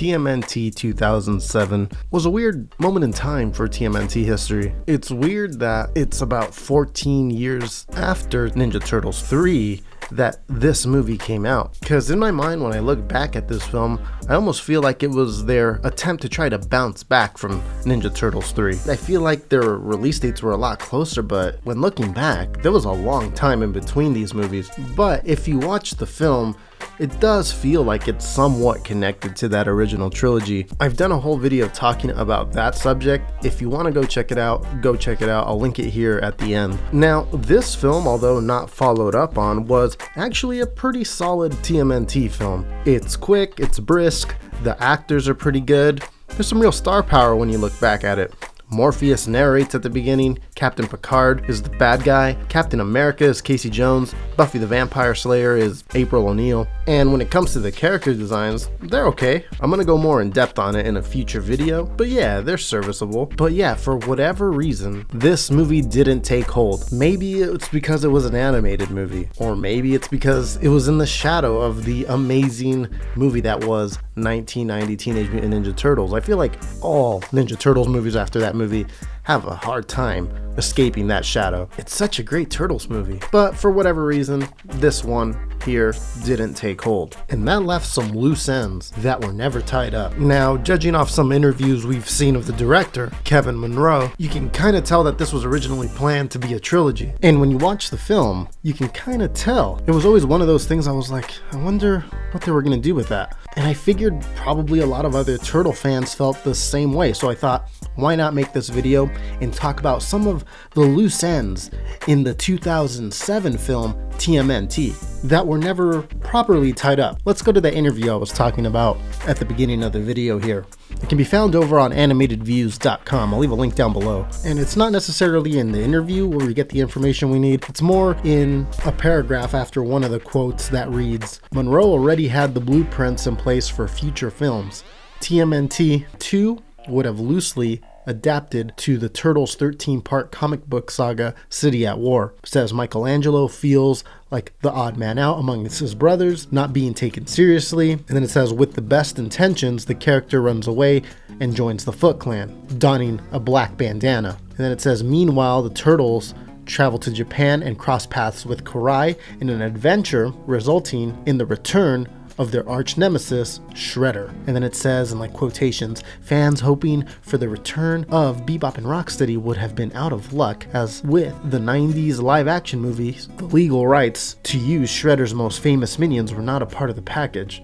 TMNT 2007 was a weird moment in time for TMNT history. It's weird that it's about 14 years after Ninja Turtles 3 that this movie came out. Because in my mind, when I look back at this film, I almost feel like it was their attempt to try to bounce back from Ninja Turtles 3. I feel like their release dates were a lot closer, but when looking back, there was a long time in between these movies. But if you watch the film, it does feel like it's somewhat connected to that original trilogy. I've done a whole video talking about that subject. If you want to go check it out, go check it out. I'll link it here at the end. Now, this film, although not followed up on, was actually a pretty solid TMNT film. It's quick, it's brisk, the actors are pretty good. There's some real star power when you look back at it. Morpheus narrates at the beginning, Captain Picard is the bad guy, Captain America is Casey Jones, Buffy the Vampire Slayer is April O'Neil, and when it comes to the character designs, they're okay. I'm gonna go more in depth on it in a future video, but yeah, they're serviceable. But yeah, for whatever reason, this movie didn't take hold. Maybe it's because it was an animated movie, or maybe it's because it was in the shadow of the amazing movie that was 1990 Teenage Mutant Ninja Turtles. I feel like all Ninja Turtles movies after that movie have a hard time escaping that shadow. It's such a great Turtles movie, but for whatever reason, this one here didn't take hold, and that left some loose ends that were never tied up. Now, judging off some interviews we've seen of the director, Kevin Monroe, you can kind of tell that this was originally planned to be a trilogy, and when you watch the film, you can kind of tell. It was always one of those things I was like, I wonder what they were gonna do with that. And I figured probably a lot of other Turtle fans felt the same way, so I thought, why not make this video and talk about some of the loose ends in the 2007 film TMNT that were never properly tied up. Let's go to the interview I was talking about at the beginning of the video here. It can be found over on animatedviews.com. I'll leave a link down below. And it's not necessarily in the interview where we get the information we need. It's more in a paragraph after one of the quotes that reads, Monroe already had the blueprints in place for future films. TMNT 2 would have loosely adapted to the Turtles 13-part comic book saga City at War. Says Michelangelo feels like the odd man out among his brothers, not being taken seriously. And then it says, with the best intentions, the character runs away and joins the Foot Clan, donning a black bandana. And then it says, meanwhile, the Turtles travel to Japan and cross paths with Karai in an adventure resulting in the return of their arch nemesis, Shredder. And then it says in like quotations, fans hoping for the return of Bebop and Rocksteady would have been out of luck, as with the 90s live action movies, the legal rights to use Shredder's most famous minions were not a part of the package.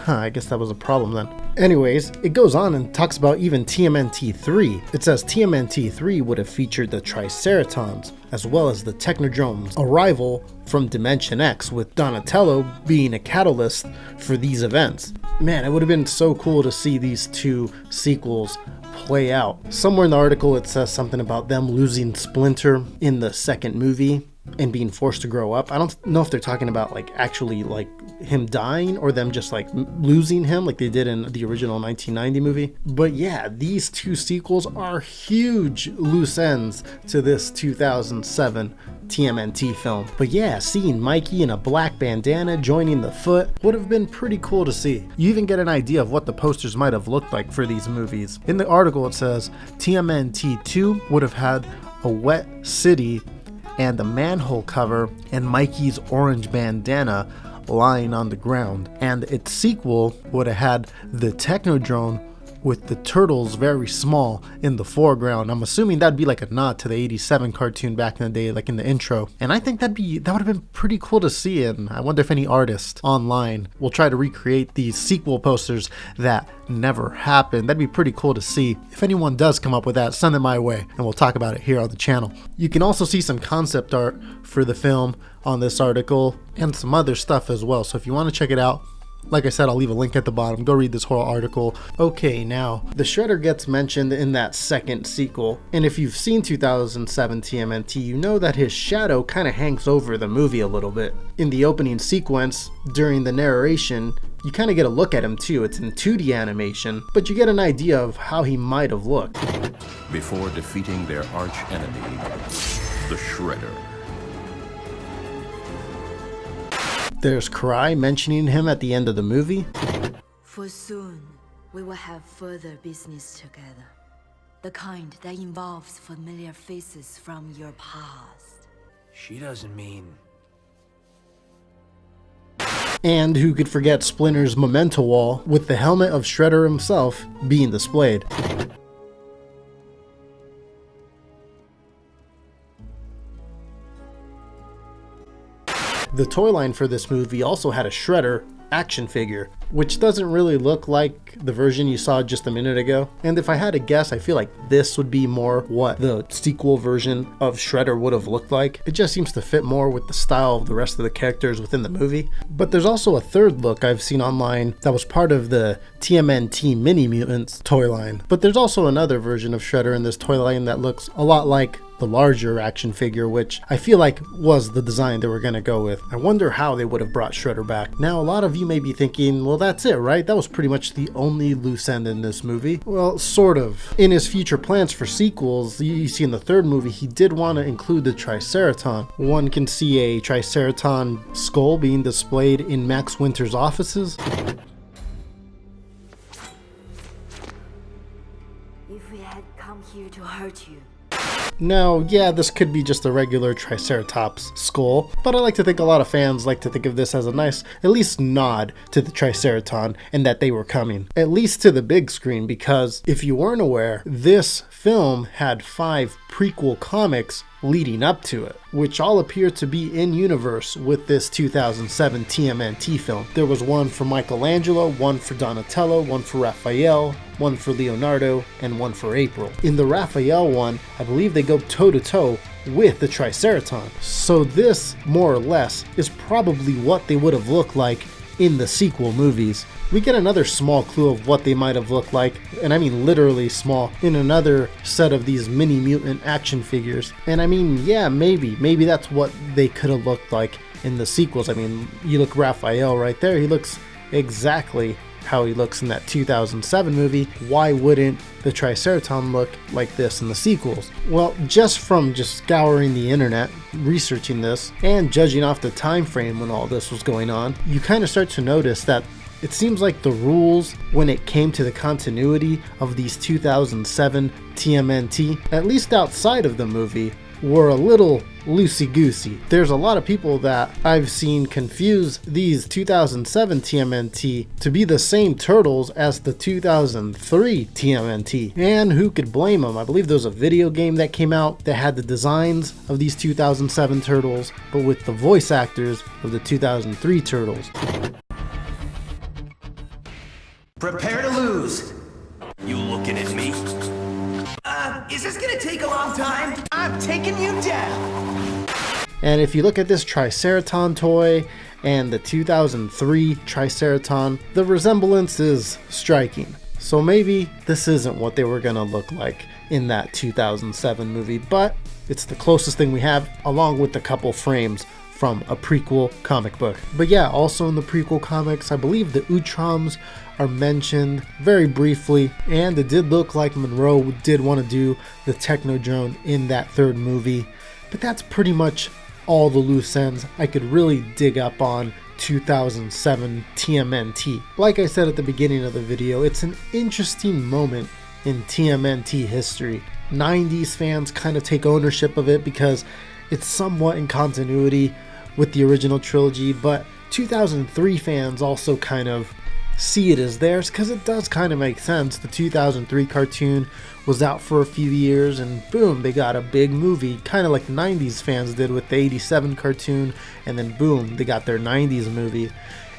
I guess that was a problem then. Anyways, it goes on and talks about even TMNT 3. It says TMNT 3 would have featured the Triceratons, as well as the Technodrome's arrival from Dimension X, with Donatello being a catalyst for these events. Man, it would have been so cool to see these two sequels play out. Somewhere in the article it says something about them losing Splinter in the second movie and being forced to grow up. I don't know if they're talking about like actually like him dying or them just like losing him like they did in the original 1990 movie. But yeah, these two sequels are huge loose ends to this 2007 TMNT film. But yeah, seeing Mikey in a black bandana joining the Foot would have been pretty cool to see. You even get an idea of what the posters might have looked like for these movies. In the article it says TMNT 2 would have had a wet city and the manhole cover and Mikey's orange bandana lying on the ground. And its sequel would have had the Technodrome with the turtles very small in the foreground. I'm assuming that'd be like a nod to the 87 cartoon back in the day, like in the intro. And I think that would have been pretty cool to see, and I wonder if any artist online will try to recreate these sequel posters that never happened. That'd be pretty cool to see. If anyone does come up with that, send it my way and we'll talk about it here on the channel. You can also see some concept art for the film on this article and some other stuff as well. So if you want to check it out, like I said, I'll leave a link at the bottom. Go read this whole article. Okay, now, the Shredder gets mentioned in that second sequel, and if you've seen 2007 TMNT, you know that his shadow kind of hangs over the movie a little bit. In the opening sequence, during the narration, you kind of get a look at him too. It's in 2D animation, but you get an idea of how he might have looked. Before defeating their arch enemy, the Shredder. There's Karai mentioning him at the end of the movie. For soon, we will have further business together. The kind that involves familiar faces from your past. She doesn't mean... And who could forget Splinter's memento wall with the helmet of Shredder himself being displayed. The toy line for this movie also had a Shredder action figure, which doesn't really look like the version you saw just a minute ago. And if I had to guess, I feel like this would be more what the sequel version of Shredder would have looked like. It just seems to fit more with the style of the rest of the characters within the movie. But there's also a third look I've seen online that was part of the Tmnt Mini Mutants toy line. But there's also another version of Shredder in this toy line that looks a lot like the larger action figure, which I feel like was the design they were going to go with. I wonder how they would have brought Shredder back. Now, a lot of you may be thinking, well, that's it, right? That was pretty much the only loose end in this movie. Well, sort of. In his future plans for sequels, you see in the third movie, he did want to include the Triceraton. One can see a Triceraton skull being displayed in Max Winter's offices. If we had come here to hurt you, Now, yeah, this could be just a regular Triceratops skull, but I like to think a lot of fans like to think of this as a nice, at least nod to the Triceraton and that they were coming, at least to the big screen, because if you weren't aware, this film had 5 prequel comics leading up to it, which all appear to be in universe with this 2007 TMNT film. There was one for Michelangelo, one for Donatello, one for Raphael, one for Leonardo, and one for April. In the Raphael one, I believe they go toe-to-toe with the Triceraton. So this, more or less, is probably what they would have looked like in the sequel movies. We get another small clue of what they might have looked like, and I mean literally small, in another set of these mini mutant action figures. And I mean, yeah, maybe that's what they could have looked like in the sequels. I mean, you look Raphael right there, he looks exactly how he looks in that 2007 movie. Why wouldn't the Triceraton look like this in the sequels? Well, just from scouring the internet, researching this, and judging off the time frame when all this was going on, you kind of start to notice that it seems like the rules when it came to the continuity of these 2007 TMNT, at least outside of the movie, were a little loosey-goosey. There's a lot of people that I've seen confuse these 2007 TMNT to be the same turtles as the 2003 TMNT. And who could blame them? I believe there was a video game that came out that had the designs of these 2007 turtles, but with the voice actors of the 2003 turtles. Prepare to lose. You looking at me? Is this gonna take a long time? I'm taking you down. And if you look at this Triceraton toy and the 2003 Triceraton, the resemblance is striking. So maybe this isn't what they were gonna look like in that 2007 movie, but it's the closest thing we have, along with a couple frames from a prequel comic book. But yeah, also in the prequel comics, I believe the Utroms are mentioned very briefly, and it did look like Monroe did want to do the Technodrome in that third movie. But that's pretty much all the loose ends I could really dig up on 2007 TMNT. Like I said at the beginning of the video, it's an interesting moment in TMNT history. 90s fans kind of take ownership of it because it's somewhat in continuity with the original trilogy, but 2003 fans also kind of see it as theirs because it does kind of make sense. The 2003 cartoon was out for a few years and boom, they got a big movie, kind of like 90s fans did with the 87 cartoon, and then boom, they got their 90s movie.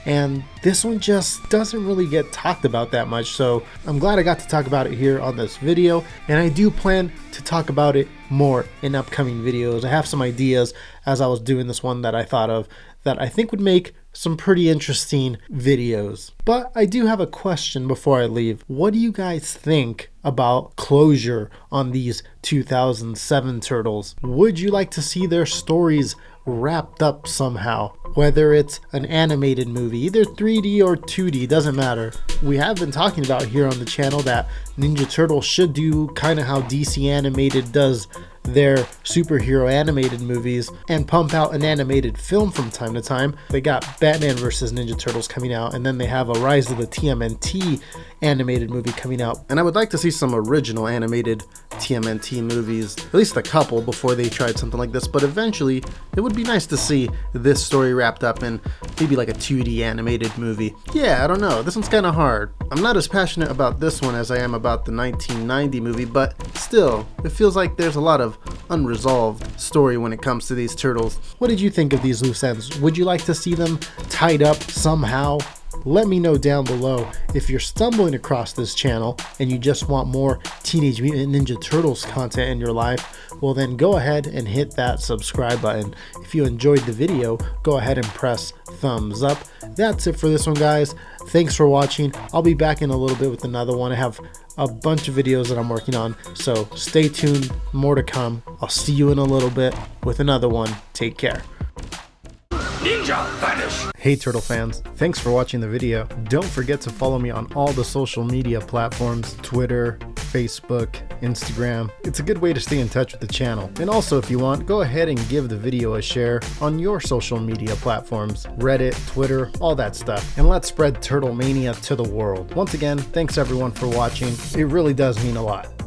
And this one just doesn't really get talked about that much, so I'm glad I got to talk about it here on this video, and I do plan to talk about it more in upcoming videos. I have some ideas as I was doing this one that I thought of that I think would make some pretty interesting videos. But I do have a question before I leave. What do you guys think about closure on these 2007 turtles? Would you like to see their stories wrapped up somehow? Whether it's an animated movie, either 3D or 2D, doesn't matter. We have been talking about here on the channel that Ninja Turtles should do kind of how DC Animated does their superhero animated movies and pump out an animated film from time to time. They got Batman vs. Ninja Turtles coming out, and then they have a Rise of the TMNT animated movie coming out. And I would like to see some original animated TMNT movies, at least a couple before they tried something like this, but eventually it would be nice to see this story wrapped up in maybe like a 2D animated movie. Yeah, I don't know, this one's kind of hard. I'm not as passionate about this one as I am about the 1990 movie, but still, it feels like there's a lot of unresolved story when it comes to these turtles. What did you think of these loose ends? Would you like to see them tied up somehow? Let me know down below. If you're stumbling across this channel and you just want more Teenage Mutant Ninja Turtles content in your life, well then go ahead and hit that subscribe button. If you enjoyed the video, go ahead and press thumbs up. That's it for this one, guys. Thanks for watching. I'll be back in a little bit with another one. I have a bunch of videos that I'm working on, so stay tuned, more to come. I'll see you in a little bit with another one. Take care. Ninja, vanish! Hey Turtle fans, thanks for watching the video. Don't forget to follow me on all the social media platforms, Twitter, Facebook, Instagram. It's a good way to stay in touch with the channel. And also, if you want, go ahead and give the video a share on your social media platforms, Reddit, Twitter, all that stuff. And let's spread Turtle Mania to the world. Once again, thanks everyone for watching. It really does mean a lot.